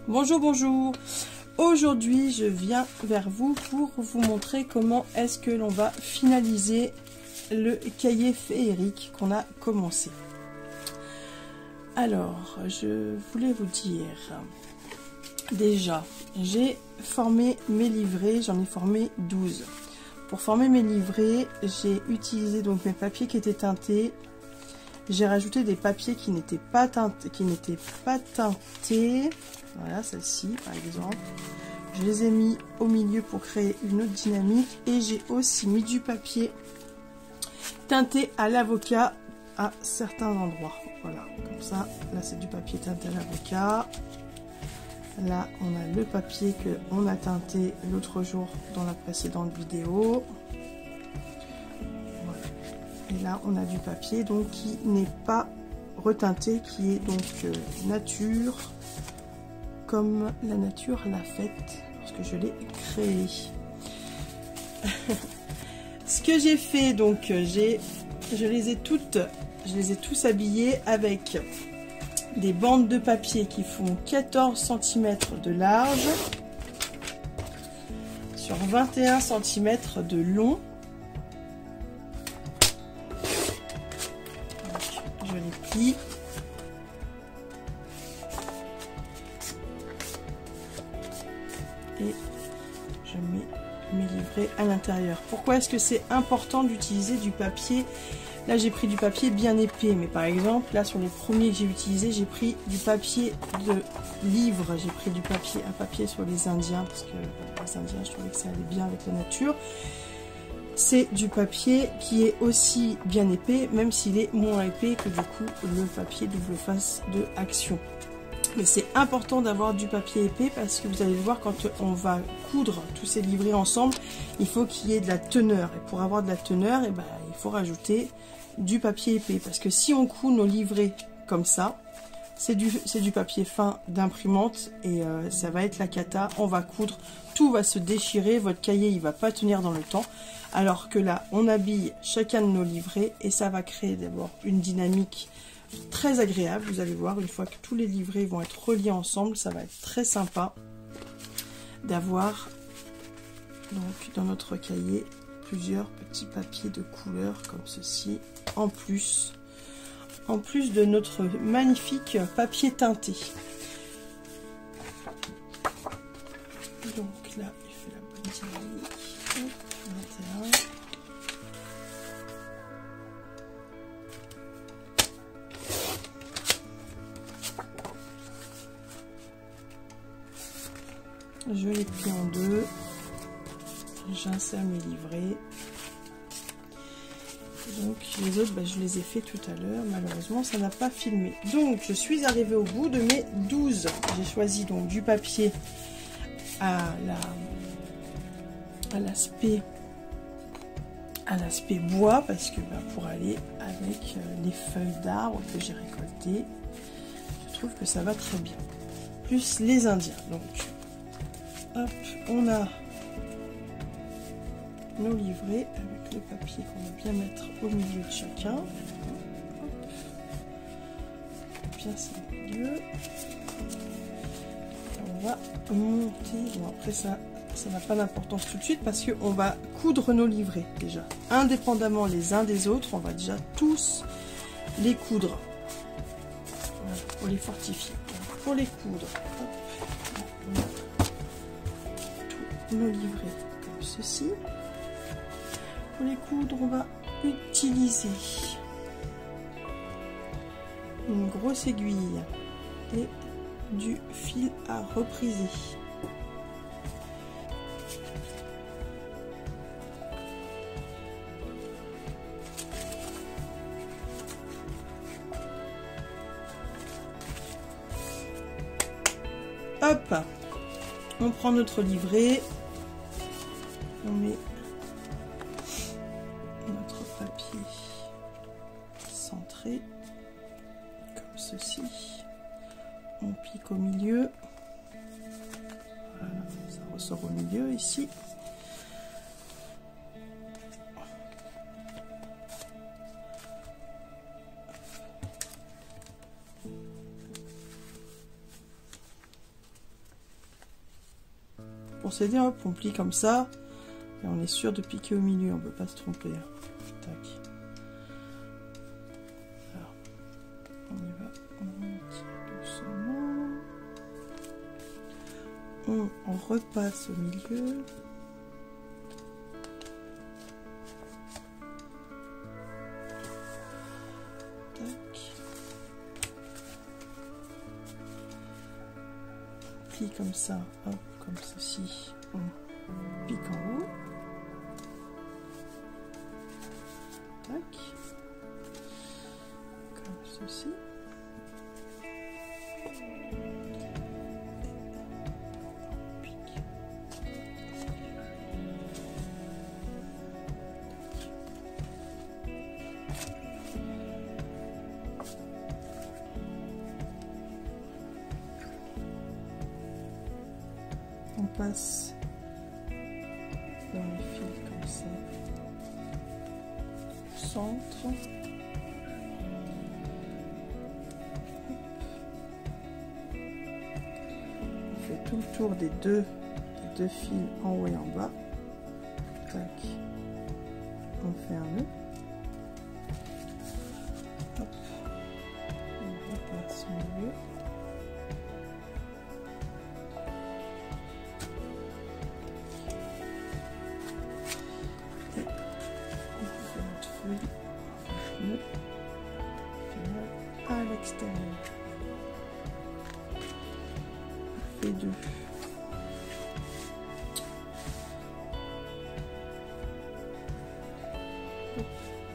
Bonjour, bonjour. Aujourd'hui, je viens vers vous pour vous montrer comment est-ce que l'on va finaliser le cahier féerique qu'on a commencé. Alors, je voulais vous dire, déjà, j'ai formé mes livrets, j'en ai formé 12. Pour former mes livrets, j'ai utilisé donc mes papiers qui étaient teintés. J'ai rajouté des papiers qui n'étaient pas teintés. Voilà, celle-ci par exemple. Je les ai mis au milieu pour créer une autre dynamique. Et j'ai aussi mis du papier teinté à l'avocat à certains endroits. Voilà, comme ça. Là, c'est du papier teinté à l'avocat. Là, on a le papier qu'on a teinté l'autre jour dans la précédente vidéo. Et là, on a du papier donc qui n'est pas reteinté, qui est donc nature, comme la nature l'a faite lorsque je l'ai créé. Ce que j'ai fait, donc, je les ai tous habillés avec des bandes de papier qui font 14 cm de large sur 21 cm de long. Je les plie. Et je mets mes livrets à l'intérieur. Pourquoi est-ce que c'est important d'utiliser du papier? Là, j'ai pris du papier bien épais, mais par exemple, là, sur les premiers que j'ai utilisés, j'ai pris du papier de livre. J'ai pris un papier sur les Indiens, parce que les Indiens, je trouvais que ça allait bien avec la nature. C'est du papier qui est aussi bien épais, même s'il est moins épais que du coup le papier double face de Action. Mais c'est important d'avoir du papier épais parce que vous allez le voir, quand on va coudre tous ces livrets ensemble, il faut qu'il y ait de la teneur. Et pour avoir de la teneur, il faut rajouter du papier épais. Parce que si on coud nos livrets comme ça, c'est du papier fin d'imprimante et ça va être la cata. On va coudre, tout va se déchirer, votre cahier il va pas tenir dans le temps. Alors que là, on habille chacun de nos livrets et ça va créer d'abord une dynamique très agréable. Vous allez voir, une fois que tous les livrets vont être reliés ensemble, ça va être très sympa d'avoir donc dans notre cahier plusieurs petits papiers de couleur comme ceci en plus de notre magnifique papier teinté. Donc là, il fait la bonne dynamique. 21. Je les plie en deux, j'insère mes livrets. Donc les autres, je les ai fait tout à l'heure, malheureusement ça n'a pas filmé. Donc je suis arrivée au bout de mes 12. J'ai choisi donc du papier à l'aspect bois, parce que pour aller avec les feuilles d'arbres que j'ai récoltées, je trouve que ça va très bien. Plus les Indiens, donc hop, on a nos livrets avec le papier qu'on va bien mettre au milieu de chacun. Hop. Bien ça au milieu. Et on va monter. Bon, après ça n'a pas d'importance tout de suite parce qu'on va coudre nos livrets déjà. Indépendamment les uns des autres, on va déjà tous les coudre. Voilà, pour les fortifier. Donc, pour les coudre, hop, on a tous nos livrets comme ceci. Pour les coudre, on va utiliser une grosse aiguille et du fil à repriser. Hop, on prend notre livret, on met notre papier centré comme ceci, on pique au milieu, voilà, ça ressort au milieu ici. s'aider, hop, on plie comme ça. Et on est sûr de piquer au milieu, on ne peut pas se tromper. Tac. Alors, on y va, on tire doucement. On repasse au milieu. Comme ça, hop, comme ceci, on pique en haut, tac, comme ceci, on pique, on passe dans les fils comme ça, au centre, on fait tout le tour des deux fils en haut et en bas, tac, on fait un nœud, hop, on repasse au milieu. À l'extérieur, on fait 2.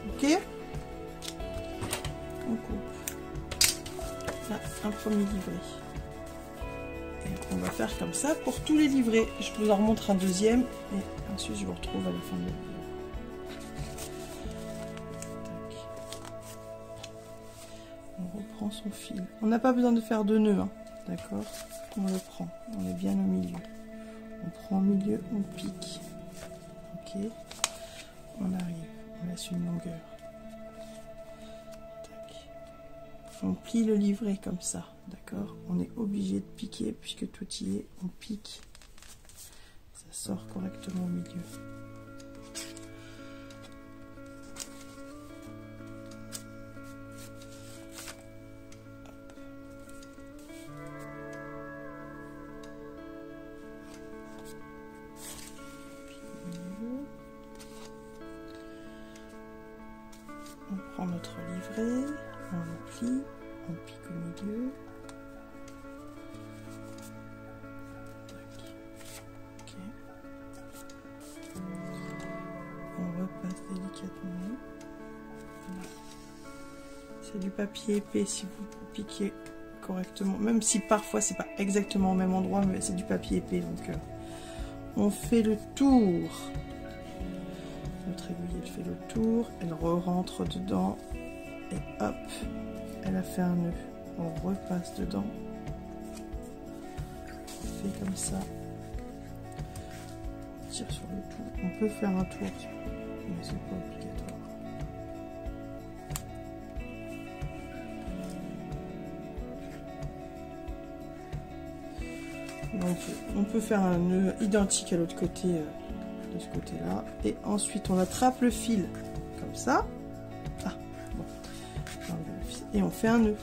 Ok, on coupe là un premier livret et on va faire comme ça pour tous les livrets. Je vous en remontre un deuxième et ensuite je vous retrouve à la fin de la vidéo. On reprend son fil. On n'a pas besoin de faire de nœuds, hein, d'accord? On le prend, on est bien au milieu. On prend au milieu, on pique. Ok, on arrive, on laisse une longueur. Tac. On plie le livret comme ça, d'accord? On est obligé de piquer puisque tout y est, on pique. Ça sort correctement au milieu. On prend notre livret, on le plie, on pique au milieu. Okay. On repasse délicatement. Voilà. C'est du papier épais si vous piquez correctement, même si parfois c'est pas exactement au même endroit, mais c'est du papier épais, donc on fait le tour. Notre aiguille, elle fait le tour, elle re-rentre dedans et hop, elle a fait un nœud. On repasse dedans, on fait comme ça, on tire sur le tour. On peut faire un tour, mais c'est pas obligatoire. On peut faire un nœud identique à l'autre côté. De ce côté là et ensuite on attrape le fil comme ça, ah, bon. Et on fait un nœud.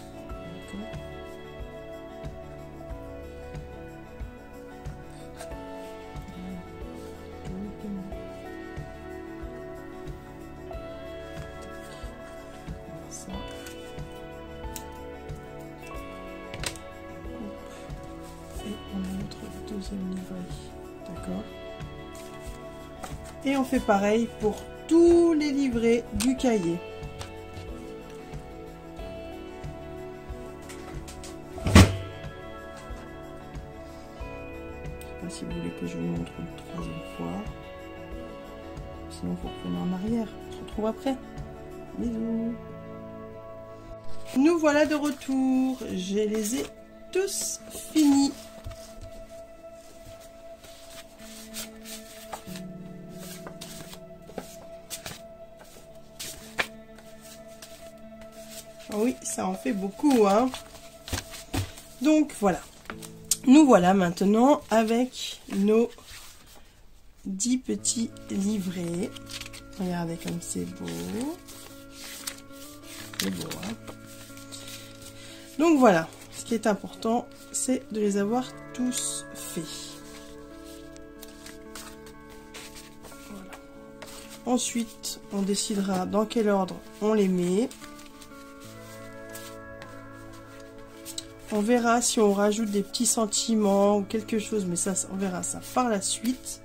Ça. Et on a notre deuxième livret, d'accord? Et on fait pareil pour tous les livrets du cahier. Je ne sais pas si vous voulez que je vous montre une troisième fois. Sinon, vous reprenez en arrière. On se retrouve après. Bisous. Nous voilà de retour. Je les ai tous finis. Oui, ça en fait beaucoup, hein. Donc voilà. Nous voilà maintenant avec nos 10 petits livrets. Regardez comme c'est beau. C'est beau, hein? Donc voilà, ce qui est important, c'est de les avoir tous faits. Voilà. Ensuite, on décidera dans quel ordre on les met. On verra si on rajoute des petits sentiments ou quelque chose, mais ça, on verra ça par la suite.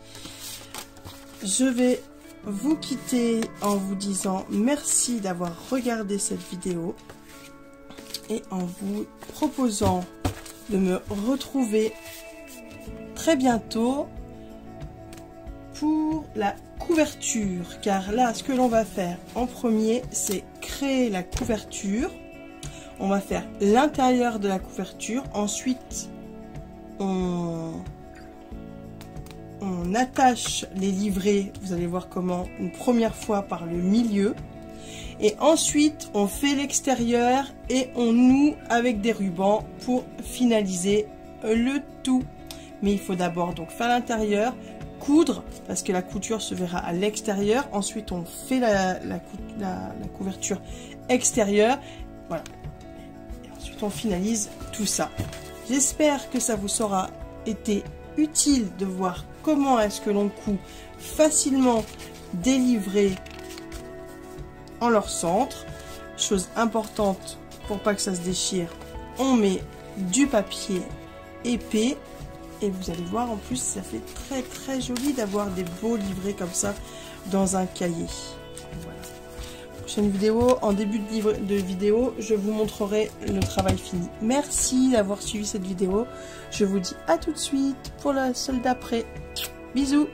Je vais vous quitter en vous disant merci d'avoir regardé cette vidéo et en vous proposant de me retrouver très bientôt pour la couverture. Car là, ce que l'on va faire en premier, c'est créer la couverture. On va faire l'intérieur de la couverture. Ensuite, on attache les livrets. Vous allez voir comment, une première fois par le milieu. Et ensuite, on fait l'extérieur et on noue avec des rubans pour finaliser le tout. Mais il faut d'abord donc faire l'intérieur, coudre, parce que la couture se verra à l'extérieur. Ensuite, on fait la couverture extérieure. Voilà. On finalise tout ça. J'espère que ça vous aura été utile de voir comment est-ce que l'on coud facilement des livrets en leur centre. Chose importante pour pas que ça se déchire, on met du papier épais et vous allez voir en plus ça fait très très joli d'avoir des beaux livrets comme ça dans un cahier. Voilà. Prochaine vidéo, en début de vidéo, je vous montrerai le travail fini. Merci d'avoir suivi cette vidéo. Je vous dis à tout de suite pour la celle d'après. Bisous!